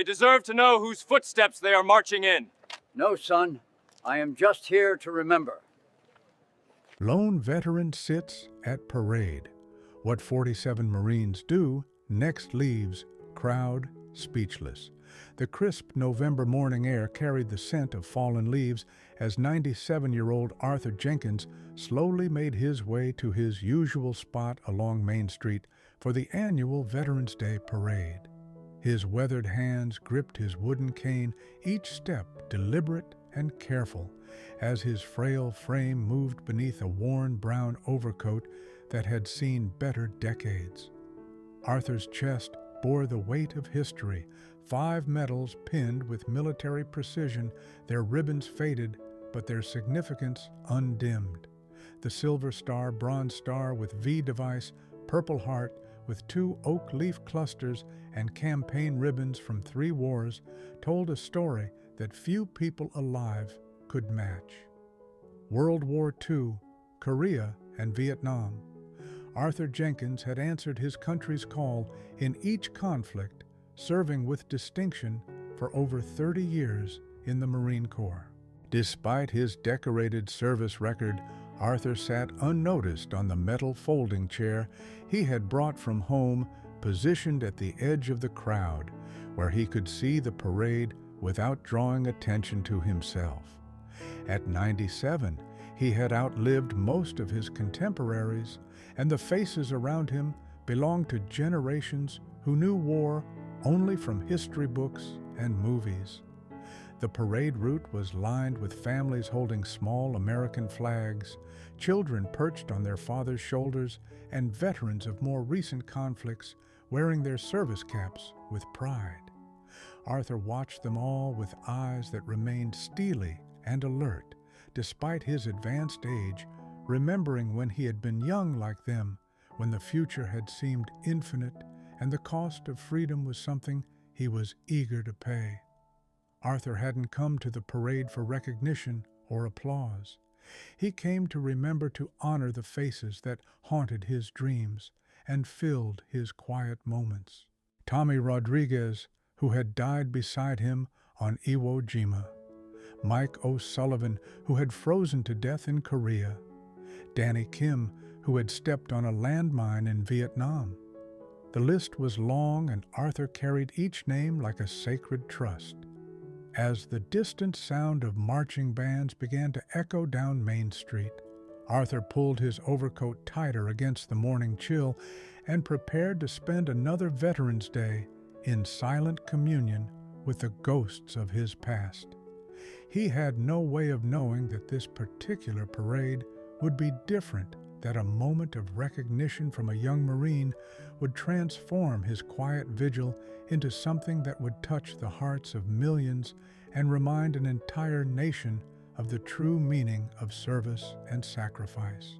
deserve to know whose footsteps they are marching in. No, son. I am just here to remember. Lone veteran sits at parade. What 47 Marines do next leaves crowd speechless. The crisp November morning air carried the scent of fallen leaves as 97-year-old Arthur Jenkins slowly made his way to his usual spot along Main Street for the annual Veterans Day parade. His weathered hands gripped his wooden cane, each step deliberate and careful, as his frail frame moved beneath a worn brown overcoat that had seen better decades. Arthur's chest bore the weight of history, 5 medals pinned with military precision, their ribbons faded, but their significance undimmed. The Silver Star, Bronze Star with V device, Purple Heart with 2 oak leaf clusters and campaign ribbons from 3 wars told a story that few people alive could match. World War II, Korea, and Vietnam. Arthur Jenkins had answered his country's call in each conflict, serving with distinction for over 30 years in the Marine Corps. Despite his decorated service record, Arthur sat unnoticed on the metal folding chair he had brought from home, positioned at the edge of the crowd, where he could see the parade without drawing attention to himself. At 97, he had outlived most of his contemporaries, and the faces around him belonged to generations who knew war only from history books and movies. The parade route was lined with families holding small American flags, children perched on their fathers' shoulders, and veterans of more recent conflicts wearing their service caps with pride. Arthur watched them all with eyes that remained steely and alert, despite his advanced age, remembering when he had been young like them, when the future had seemed infinite and the cost of freedom was something he was eager to pay. Arthur hadn't come to the parade for recognition or applause. He came to remember to honor the faces that haunted his dreams and filled his quiet moments. Tommy Rodriguez, who had died beside him on Iwo Jima. Mike O'Sullivan, who had frozen to death in Korea. Danny Kim, who had stepped on a landmine in Vietnam. The list was long, and Arthur carried each name like a sacred trust. As the distant sound of marching bands began to echo down Main Street, Arthur pulled his overcoat tighter against the morning chill and prepared to spend another Veterans Day in silent communion with the ghosts of his past. He had no way of knowing that this particular parade would be different, that a moment of recognition from a young Marine would transform his quiet vigil into something that would touch the hearts of millions and remind an entire nation of the true meaning of service and sacrifice.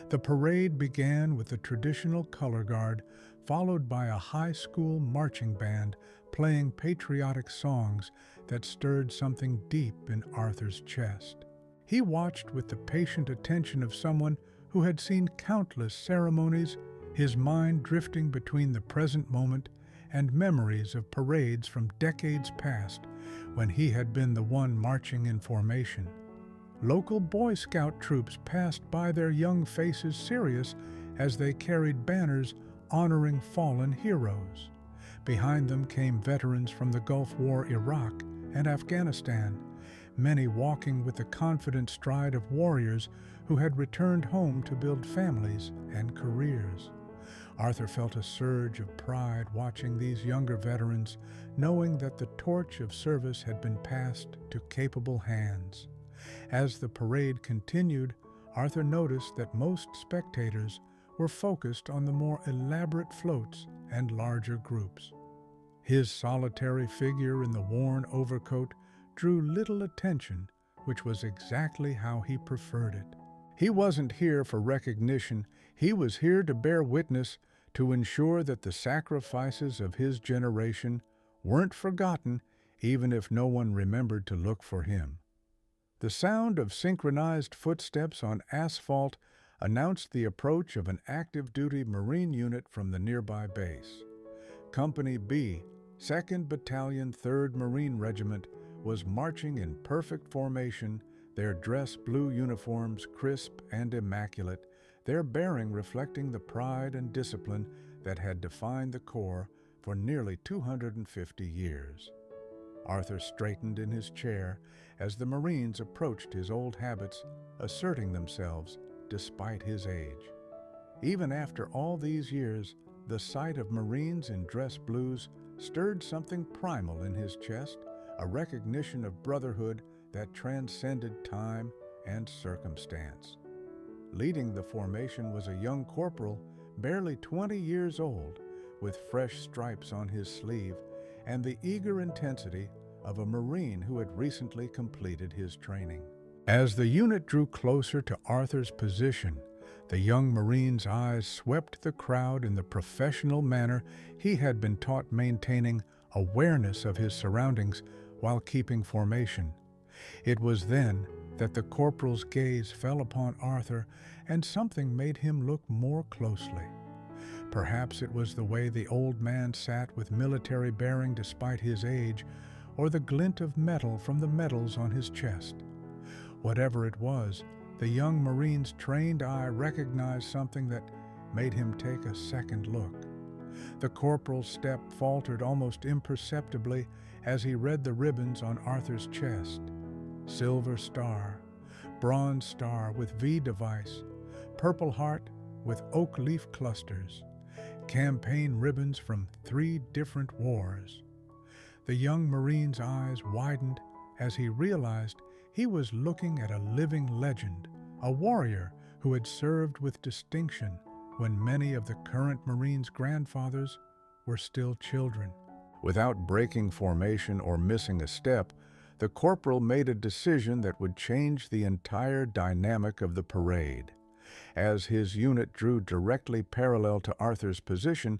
The parade began with the traditional color guard, followed by a high school marching band playing patriotic songs that stirred something deep in Arthur's chest. He watched with the patient attention of someone who had seen countless ceremonies, his mind drifting between the present moment and memories of parades from decades past when he had been the one marching in formation. Local Boy Scout troops passed by, their young faces serious as they carried banners honoring fallen heroes. Behind them came veterans from the Gulf War, Iraq, and Afghanistan, many walking with the confident stride of warriors who had returned home to build families and careers. Arthur felt a surge of pride watching these younger veterans, knowing that the torch of service had been passed to capable hands. As the parade continued, Arthur noticed that most spectators were focused on the more elaborate floats and larger groups. His solitary figure in the worn overcoat drew little attention, which was exactly how he preferred it. He wasn't here for recognition. He was here to bear witness, to ensure that the sacrifices of his generation weren't forgotten, even if no one remembered to look for him. The sound of synchronized footsteps on asphalt announced the approach of an active-duty Marine unit from the nearby base. Company B, 2nd Battalion, 3rd Marine Regiment was marching in perfect formation, their dress blue uniforms crisp and immaculate, their bearing reflecting the pride and discipline that had defined the Corps for nearly 250 years. Arthur straightened in his chair as the Marines approached his old habits, asserting themselves despite his age. Even after all these years, the sight of Marines in dress blues stirred something primal in his chest, a recognition of brotherhood that transcended time and circumstance. Leading the formation was a young corporal, barely 20 years old, with fresh stripes on his sleeve and the eager intensity of a Marine who had recently completed his training. As the unit drew closer to Arthur's position, the young Marine's eyes swept the crowd in the professional manner he had been taught, maintaining awareness of his surroundings while keeping formation. It was then that the corporal's gaze fell upon Arthur, and something made him look more closely. Perhaps it was the way the old man sat with military bearing despite his age, or the glint of metal from the medals on his chest. Whatever it was, the young Marine's trained eye recognized something that made him take a second look. The corporal's step faltered almost imperceptibly as he read the ribbons on Arthur's chest. Silver Star, Bronze Star with V device, Purple Heart with oak leaf clusters, campaign ribbons from 3 different wars. The young Marine's eyes widened as he realized he was looking at a living legend, a warrior who had served with distinction when many of the current Marines' grandfathers were still children. Without breaking formation or missing a step, the corporal made a decision that would change the entire dynamic of the parade. As his unit drew directly parallel to Arthur's position,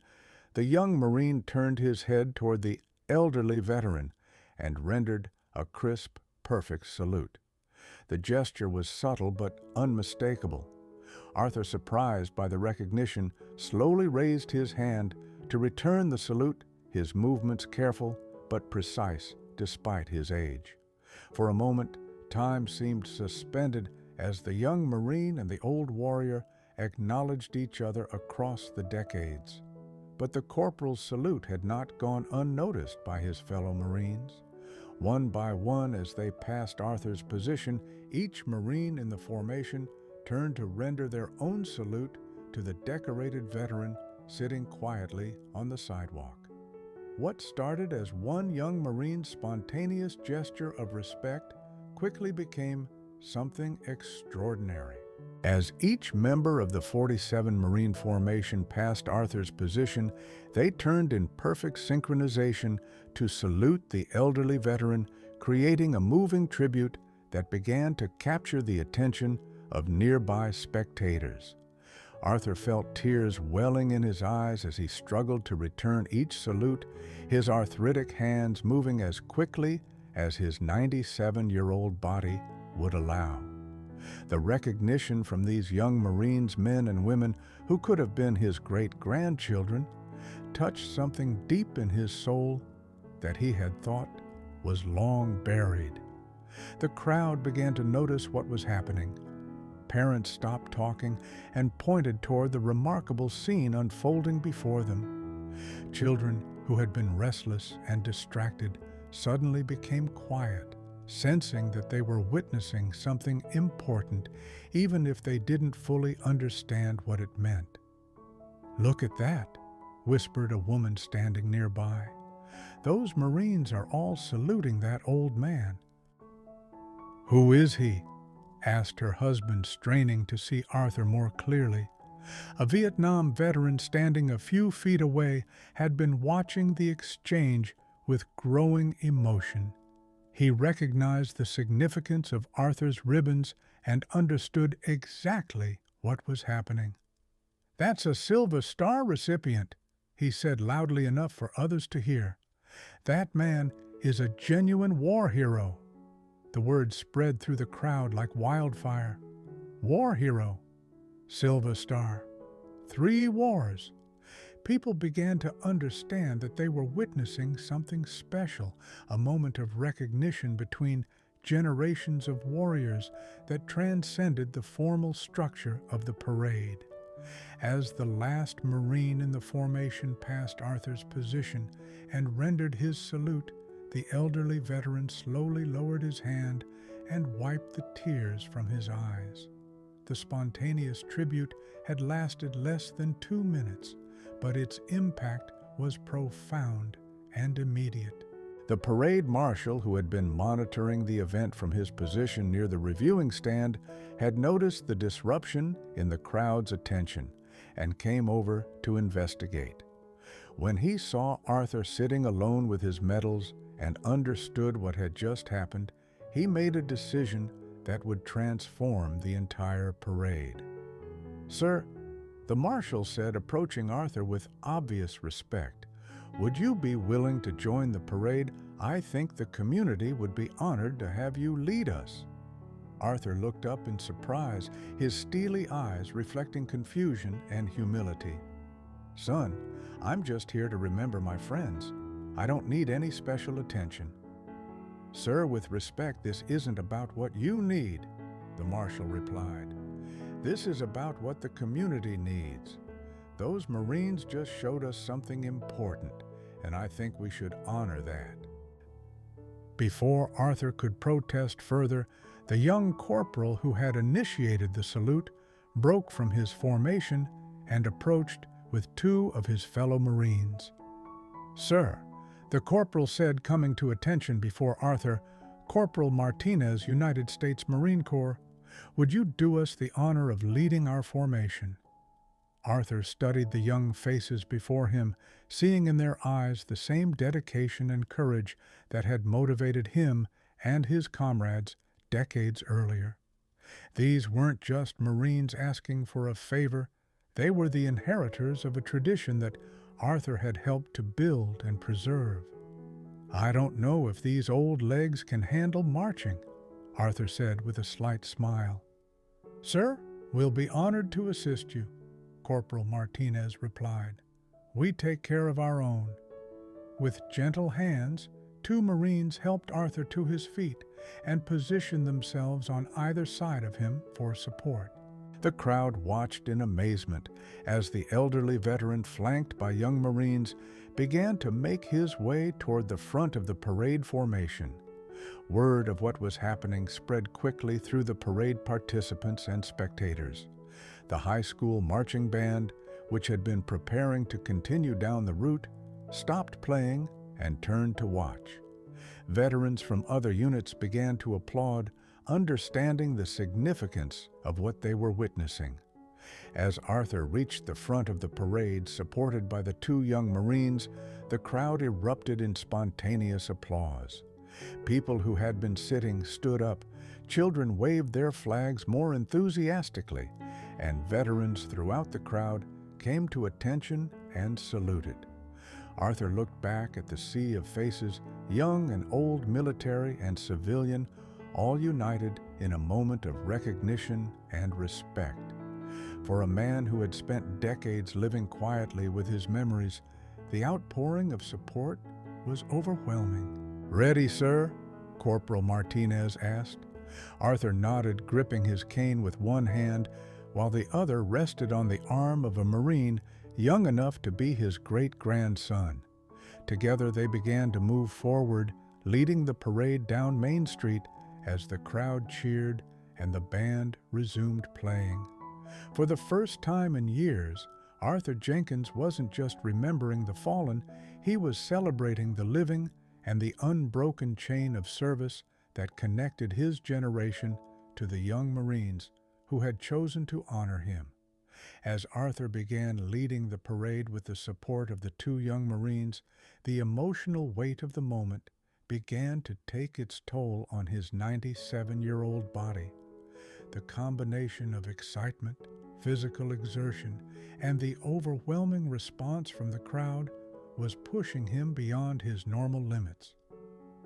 the young Marine turned his head toward the elderly veteran and rendered a crisp, perfect salute. The gesture was subtle but unmistakable. Arthur, surprised by the recognition, slowly raised his hand to return the salute, his movements careful but precise despite his age. For a moment, time seemed suspended as the young Marine and the old warrior acknowledged each other across the decades. But the corporal's salute had not gone unnoticed by his fellow Marines. One by one, as they passed Arthur's position, each Marine in the formation turned to render their own salute to the decorated veteran sitting quietly on the sidewalk. What started as one young Marine's spontaneous gesture of respect quickly became something extraordinary. As each member of the 47 Marine formation passed Arthur's position, they turned in perfect synchronization to salute the elderly veteran, creating a moving tribute that began to capture the attention of nearby spectators. Arthur felt tears welling in his eyes as he struggled to return each salute, his arthritic hands moving as quickly as his 97-year-old body would allow. The recognition from these young Marines, men and women who could have been his great-grandchildren, touched something deep in his soul that he had thought was long buried. The crowd began to notice what was happening. Parents stopped talking and pointed toward the remarkable scene unfolding before them. Children who had been restless and distracted suddenly became quiet, sensing that they were witnessing something important, even if they didn't fully understand what it meant. "Look at that," whispered a woman standing nearby. "Those Marines are all saluting that old man." "Who is he?" asked her husband, straining to see Arthur more clearly. A Vietnam veteran standing a few feet away had been watching the exchange with growing emotion. He recognized the significance of Arthur's ribbons and understood exactly what was happening. "That's a Silver Star recipient," he said loudly enough for others to hear. "That man is a genuine war hero." The word spread through the crowd like wildfire. War hero, Silver Star, 3 wars. People began to understand that they were witnessing something special, a moment of recognition between generations of warriors that transcended the formal structure of the parade. As the last Marine in the formation passed Arthur's position and rendered his salute, the elderly veteran slowly lowered his hand and wiped the tears from his eyes. The spontaneous tribute had lasted less than 2 minutes, but its impact was profound and immediate. The parade marshal, who had been monitoring the event from his position near the reviewing stand, had noticed the disruption in the crowd's attention and came over to investigate. When he saw Arthur sitting alone with his medals and understood what had just happened, he made a decision that would transform the entire parade. "Sir," the marshal said, approaching Arthur with obvious respect, "would you be willing to join the parade? I think the community would be honored to have you lead us." Arthur looked up in surprise, his steely eyes reflecting confusion and humility. "Son, I'm just here to remember my friends. I don't need any special attention." "Sir, with respect, this isn't about what you need," the marshal replied. "This is about what the community needs. Those Marines just showed us something important, and I think we should honor that." Before Arthur could protest further, the young corporal who had initiated the salute broke from his formation and approached with 2 of his fellow Marines. "Sir," the corporal said, coming to attention before Arthur, "Corporal Martinez, United States Marine Corps, would you do us the honor of leading our formation?" Arthur studied the young faces before him, seeing in their eyes the same dedication and courage that had motivated him and his comrades decades earlier. These weren't just Marines asking for a favor, they were the inheritors of a tradition that Arthur had helped to build and preserve. "I don't know if these old legs can handle marching," Arthur said with a slight smile. "Sir, we'll be honored to assist you," Corporal Martinez replied. "We take care of our own." With gentle hands, 2 Marines helped Arthur to his feet and positioned themselves on either side of him for support. The crowd watched in amazement as the elderly veteran, flanked by young Marines, began to make his way toward the front of the parade formation. Word of what was happening spread quickly through the parade participants and spectators. The high school marching band, which had been preparing to continue down the route, stopped playing and turned to watch. Veterans from other units began to applaud, understanding the significance of what they were witnessing. As Arthur reached the front of the parade, supported by the 2 young Marines, the crowd erupted in spontaneous applause. People who had been sitting stood up, children waved their flags more enthusiastically, and veterans throughout the crowd came to attention and saluted. Arthur looked back at the sea of faces, young and old, military and civilian, all united in a moment of recognition and respect. For a man who had spent decades living quietly with his memories, the outpouring of support was overwhelming. "Ready, sir?" Corporal Martinez asked. Arthur nodded, gripping his cane with one hand, while the other rested on the arm of a Marine young enough to be his great-grandson. Together they began to move forward, leading the parade down Main Street as the crowd cheered and the band resumed playing. For the first time in years, Arthur Jenkins wasn't just remembering the fallen, he was celebrating the living and the unbroken chain of service that connected his generation to the young Marines who had chosen to honor him. As Arthur began leading the parade with the support of the 2 young Marines, the emotional weight of the moment began to take its toll on his 97-year-old body. The combination of excitement, physical exertion, and the overwhelming response from the crowd was pushing him beyond his normal limits.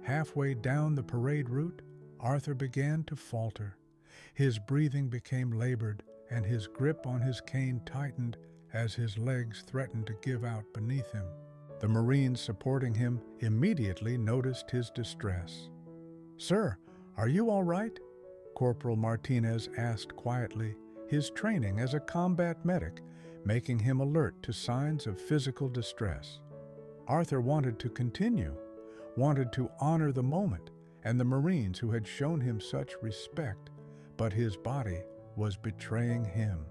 Halfway down the parade route, Arthur began to falter. His breathing became labored, and his grip on his cane tightened as his legs threatened to give out beneath him. The Marines supporting him immediately noticed his distress. "Sir, are you all right?" Corporal Martinez asked quietly, his training as a combat medic making him alert to signs of physical distress. Arthur wanted to continue, wanted to honor the moment and the Marines who had shown him such respect, but his body was betraying him.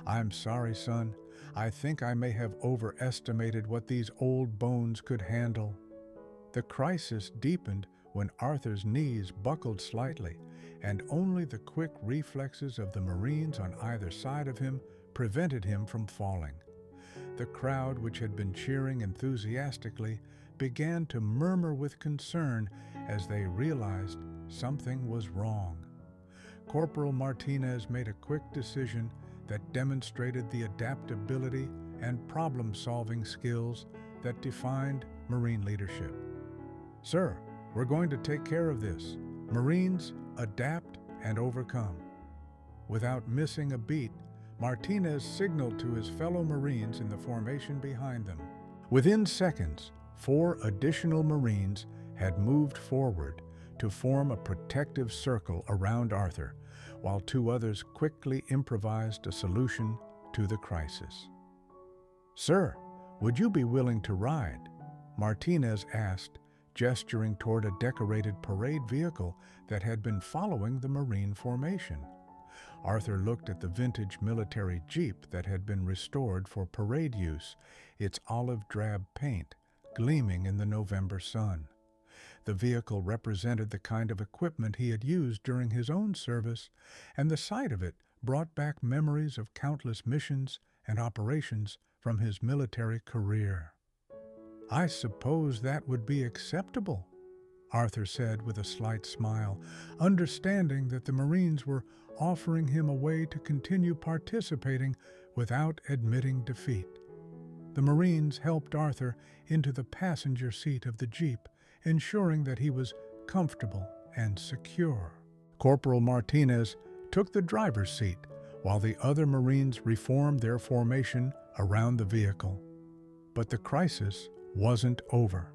"I'm sorry, son. I think I may have overestimated what these old bones could handle." The crisis deepened when Arthur's knees buckled slightly, and only the quick reflexes of the Marines on either side of him prevented him from falling. The crowd, which had been cheering enthusiastically, began to murmur with concern as they realized something was wrong. Corporal Martinez made a quick decision that demonstrated the adaptability and problem-solving skills that defined Marine leadership. "Sir, we're going to take care of this. Marines, adapt and overcome." Without missing a beat, Martinez signaled to his fellow Marines in the formation behind them. Within seconds, 4 additional Marines had moved forward to form a protective circle around Arthur, while 2 others quickly improvised a solution to the crisis. "Sir, would you be willing to ride?" Martinez asked, gesturing toward a decorated parade vehicle that had been following the Marine formation. Arthur looked at the vintage military jeep that had been restored for parade use, its olive drab paint gleaming in the November sun. The vehicle represented the kind of equipment he had used during his own service, and the sight of it brought back memories of countless missions and operations from his military career. "I suppose that would be acceptable," Arthur said with a slight smile, understanding that the Marines were offering him a way to continue participating without admitting defeat. The Marines helped Arthur into the passenger seat of the Jeep, ensuring that he was comfortable and secure. Corporal Martinez took the driver's seat while the other Marines reformed their formation around the vehicle. But the crisis wasn't over.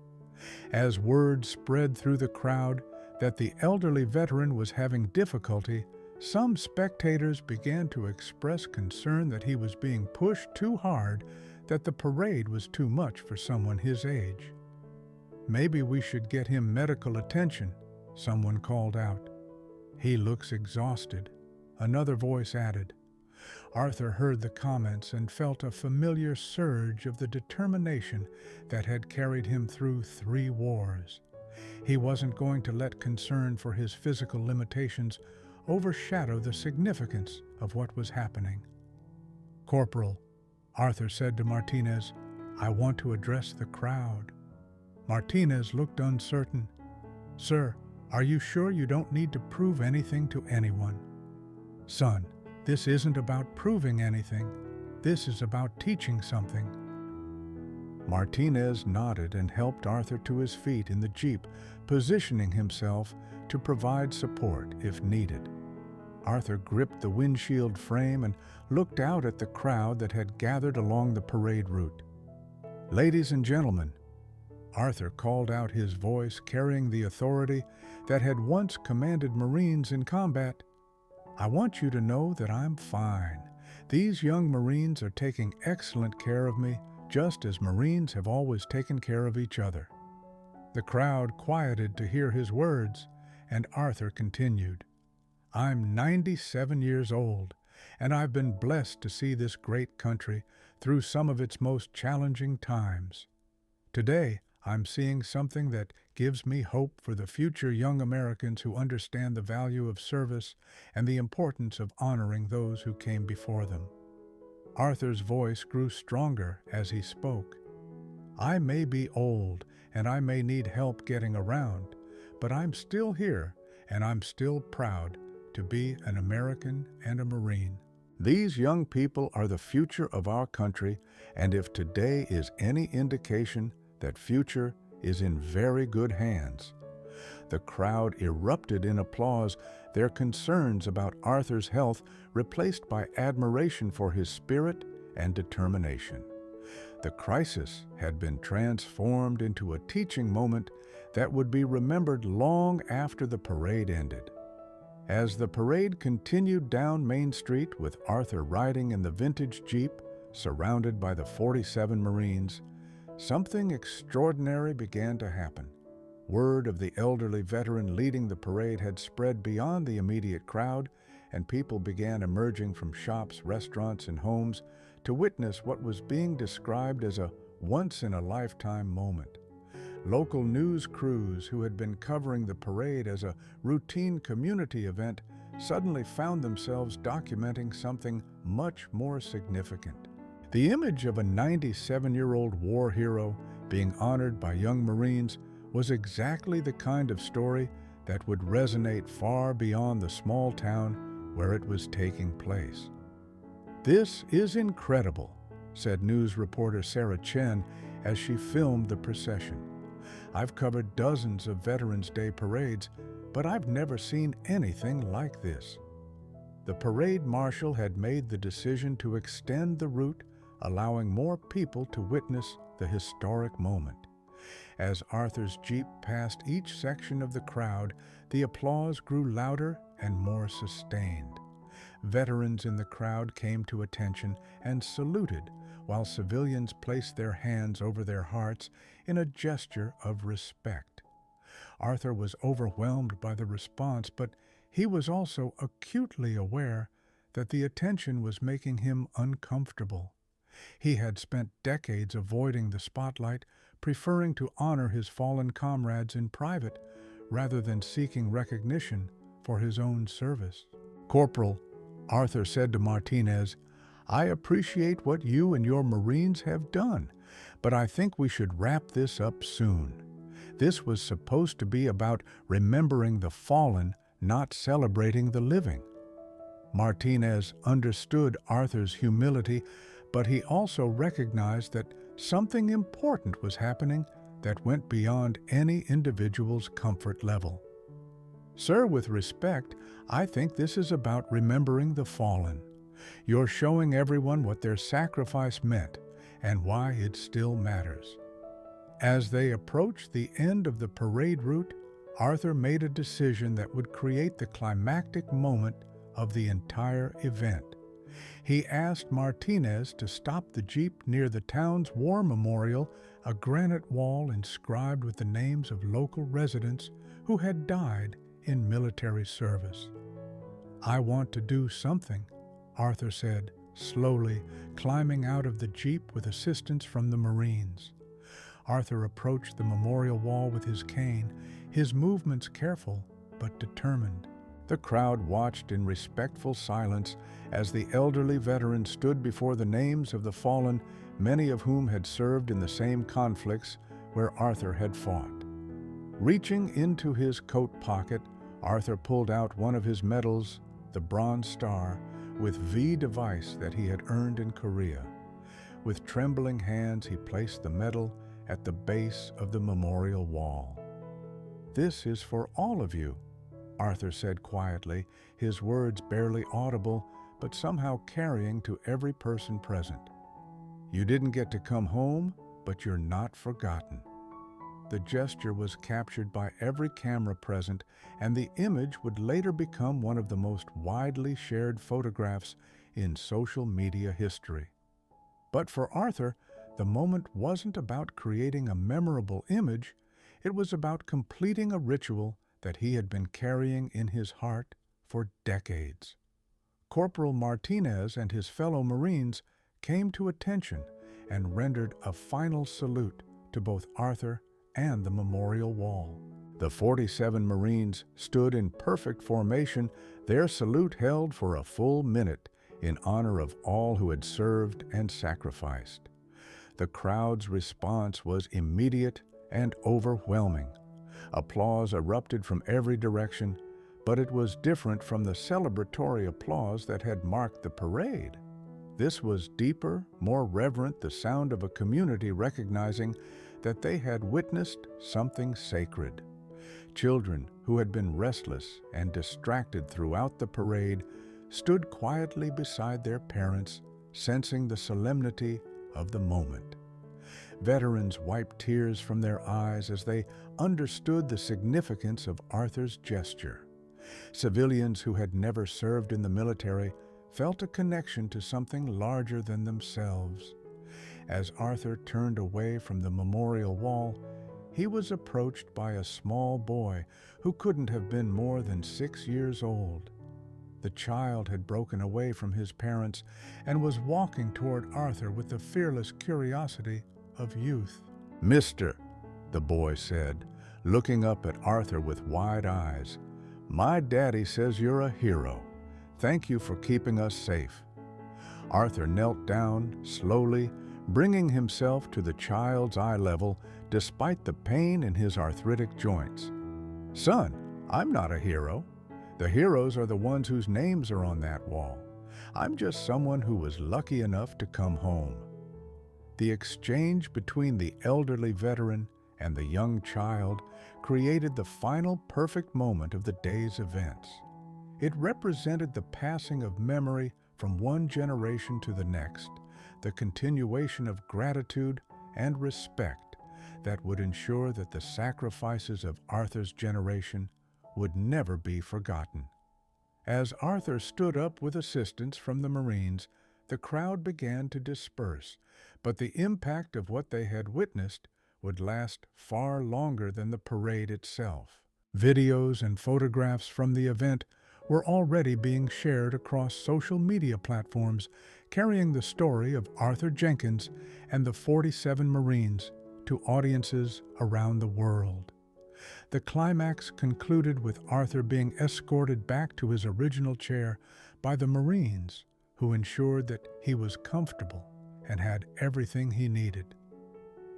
As word spread through the crowd that the elderly veteran was having difficulty, some spectators began to express concern that he was being pushed too hard, that the parade was too much for someone his age. "Maybe we should get him medical attention," someone called out. "He looks exhausted," another voice added. Arthur heard the comments and felt a familiar surge of the determination that had carried him through 3 wars. He wasn't going to let concern for his physical limitations overshadow the significance of what was happening. "Corporal," Arthur said to Martinez, "I want to address the crowd." Martinez looked uncertain. "Sir, are you sure you don't need to prove anything to anyone?" "Son, this isn't about proving anything. This is about teaching something." Martinez nodded and helped Arthur to his feet in the Jeep, positioning himself to provide support if needed. Arthur gripped the windshield frame and looked out at the crowd that had gathered along the parade route. "Ladies and gentlemen," Arthur called out, his voice carrying the authority that had once commanded Marines in combat, "I want you to know that I'm fine. These young Marines are taking excellent care of me, just as Marines have always taken care of each other." The crowd quieted to hear his words, and Arthur continued, "I'm 97 years old, and I've been blessed to see this great country through some of its most challenging times. Today, I'm seeing something that gives me hope for the future young Americans who understand the value of service and the importance of honoring those who came before them." Arthur's voice grew stronger as he spoke. "I may be old and I may need help getting around, but I'm still here and I'm still proud to be an American and a Marine. These young people are the future of our country, and if today is any indication, that future is in very good hands." The crowd erupted in applause, their concerns about Arthur's health replaced by admiration for his spirit and determination. The crisis had been transformed into a teaching moment that would be remembered long after the parade ended. As the parade continued down Main Street with Arthur riding in the vintage Jeep, surrounded by the 47 Marines, something extraordinary began to happen. Word of the elderly veteran leading the parade had spread beyond the immediate crowd, and people began emerging from shops, restaurants, and homes to witness what was being described as a once-in-a-lifetime moment. Local news crews who had been covering the parade as a routine community event suddenly found themselves documenting something much more significant. The image of a 97-year-old war hero being honored by young Marines was exactly the kind of story that would resonate far beyond the small town where it was taking place. "This is incredible," said news reporter Sarah Chen as she filmed the procession. "I've covered dozens of Veterans Day parades, but I've never seen anything like this." The parade marshal had made the decision to extend the route, allowing more people to witness the historic moment. As Arthur's Jeep passed each section of the crowd, the applause grew louder and more sustained. Veterans in the crowd came to attention and saluted, while civilians placed their hands over their hearts in a gesture of respect. Arthur was overwhelmed by the response, but he was also acutely aware that the attention was making him uncomfortable. He had spent decades avoiding the spotlight, preferring to honor his fallen comrades in private rather than seeking recognition for his own service. "Corporal," Arthur said to Martinez, "I appreciate what you and your Marines have done, but I think we should wrap this up soon. This was supposed to be about remembering the fallen, not celebrating the living." Martinez understood Arthur's humility, but he also recognized that something important was happening that went beyond any individual's comfort level. "Sir, with respect, I think this is about remembering the fallen. You're showing everyone what their sacrifice meant and why it still matters." As they approached the end of the parade route, Arthur made a decision that would create the climactic moment of the entire event. He asked Martinez to stop the Jeep near the town's war memorial, a granite wall inscribed with the names of local residents who had died in military service. "I want to do something," Arthur said, slowly climbing out of the Jeep with assistance from the Marines. Arthur approached the memorial wall with his cane, his movements careful but determined. The crowd watched in respectful silence as the elderly veteran stood before the names of the fallen, many of whom had served in the same conflicts where Arthur had fought. Reaching into his coat pocket, Arthur pulled out one of his medals, the Bronze Star, with V device that he had earned in Korea. With trembling hands, he placed the medal at the base of the memorial wall. "This is for all of you," Arthur said quietly, his words barely audible, but somehow carrying to every person present. "You didn't get to come home, but you're not forgotten." The gesture was captured by every camera present, and the image would later become one of the most widely shared photographs in social media history. But for Arthur, the moment wasn't about creating a memorable image, it was about completing a ritual that he had been carrying in his heart for decades. Corporal Martinez and his fellow Marines came to attention and rendered a final salute to both Arthur and the memorial wall. The 47 Marines stood in perfect formation, their salute held for a full minute in honor of all who had served and sacrificed. The crowd's response was immediate and overwhelming. Applause erupted from every direction, but it was different from the celebratory applause that had marked the parade. This was deeper, more reverent, the sound of a community recognizing that they had witnessed something sacred. Children who had been restless and distracted throughout the parade stood quietly beside their parents, sensing the solemnity of the moment. Veterans wiped tears from their eyes as they understood the significance of Arthur's gesture. Civilians who had never served in the military felt a connection to something larger than themselves. As Arthur turned away from the memorial wall, he was approached by a small boy who couldn't have been more than 6 years old. The child had broken away from his parents and was walking toward Arthur with the fearless curiosity of youth. "Mister," the boy said, looking up at Arthur with wide eyes, "my daddy says you're a hero. Thank you for keeping us safe." Arthur knelt down, slowly, bringing himself to the child's eye level despite the pain in his arthritic joints. "Son, I'm not a hero. The heroes are the ones whose names are on that wall. I'm just someone who was lucky enough to come home." The exchange between the elderly veteran and the young child created the final perfect moment of the day's events. It represented the passing of memory from one generation to the next, the continuation of gratitude and respect that would ensure that the sacrifices of Arthur's generation would never be forgotten. As Arthur stood up with assistance from the Marines, the crowd began to disperse, but the impact of what they had witnessed would last far longer than the parade itself. Videos and photographs from the event were already being shared across social media platforms, carrying the story of Arthur Jenkins and the 47 Marines to audiences around the world. The climax concluded with Arthur being escorted back to his original chair by the Marines, who ensured that he was comfortable and had everything he needed.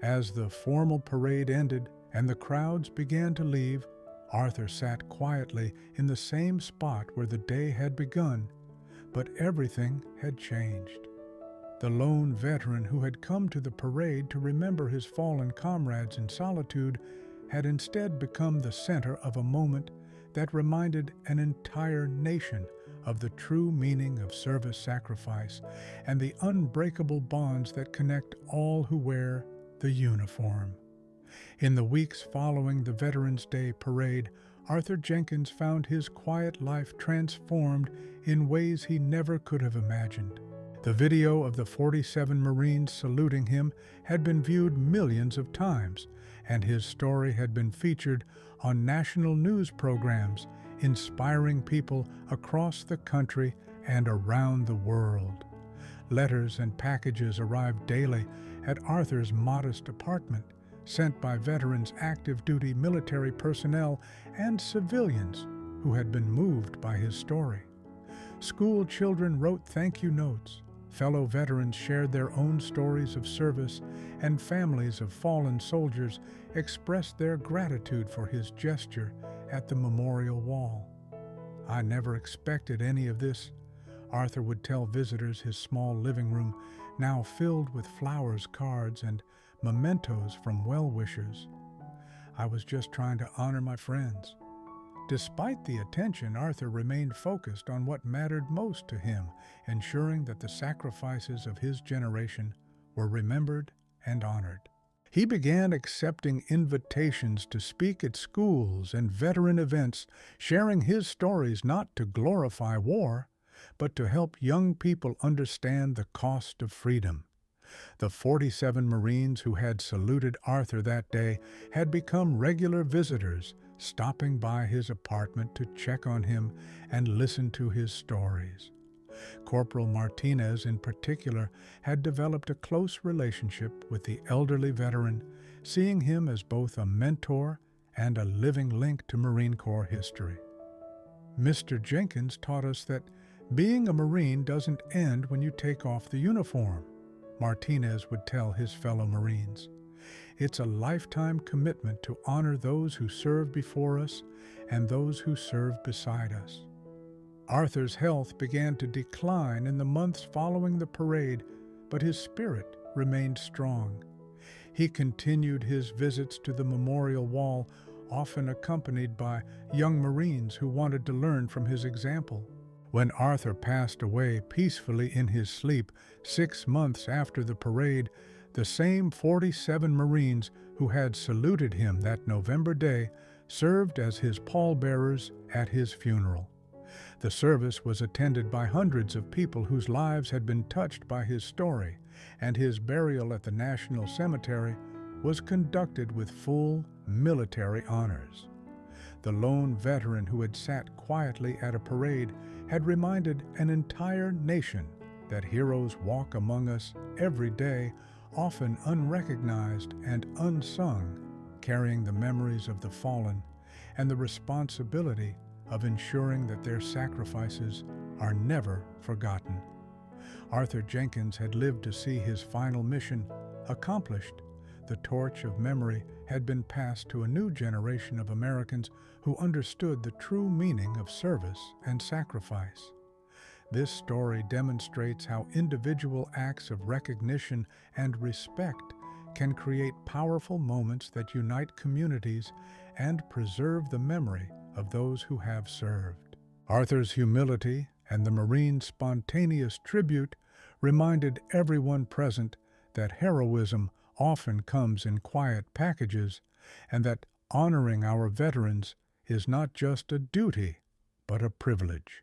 As the formal parade ended and the crowds began to leave, Arthur sat quietly in the same spot where the day had begun, but everything had changed. The lone veteran who had come to the parade to remember his fallen comrades in solitude had instead become the center of a moment that reminded an entire nation of the true meaning of service sacrifice and the unbreakable bonds that connect all who wear the uniform. In the weeks following the Veterans Day parade, Arthur Jenkins found his quiet life transformed in ways he never could have imagined. The video of the 47 Marines saluting him had been viewed millions of times, and his story had been featured on national news programs, inspiring people across the country and around the world. Letters and packages arrived daily at Arthur's modest apartment, sent by veterans, active duty military personnel, and civilians who had been moved by his story. School children wrote thank you notes, fellow veterans shared their own stories of service, and families of fallen soldiers expressed their gratitude for his gesture at the memorial wall. "I never expected any of this," Arthur would tell visitors his small living room, now filled with flowers, cards, and mementos from well-wishers. "I was just trying to honor my friends." Despite the attention, Arthur remained focused on what mattered most to him, ensuring that the sacrifices of his generation were remembered and honored. He began accepting invitations to speak at schools and veteran events, sharing his stories not to glorify war, but to help young people understand the cost of freedom. The 47 Marines who had saluted Arthur that day had become regular visitors, stopping by his apartment to check on him and listen to his stories. Corporal Martinez, in particular, had developed a close relationship with the elderly veteran, seeing him as both a mentor and a living link to Marine Corps history. "Mr. Jenkins taught us that being a Marine doesn't end when you take off the uniform," Martinez would tell his fellow Marines. "It's a lifetime commitment to honor those who served before us and those who served beside us." Arthur's health began to decline in the months following the parade, but his spirit remained strong. He continued his visits to the memorial wall, often accompanied by young Marines who wanted to learn from his example. When Arthur passed away peacefully in his sleep 6 months after the parade, the same 47 Marines who had saluted him that November day served as his pallbearers at his funeral. The service was attended by hundreds of people whose lives had been touched by his story, and his burial at the National Cemetery was conducted with full military honors. The lone veteran who had sat quietly at a parade had reminded an entire nation that heroes walk among us every day, often unrecognized and unsung, carrying the memories of the fallen and the responsibility of ensuring that their sacrifices are never forgotten. Arthur Jenkins had lived to see his final mission accomplished. The torch of memory had been passed to a new generation of Americans who understood the true meaning of service and sacrifice. This story demonstrates how individual acts of recognition and respect can create powerful moments that unite communities and preserve the memory of those who have served. Arthur's humility and the Marines' spontaneous tribute reminded everyone present that heroism often comes in quiet packages, and that honoring our veterans is not just a duty, but a privilege.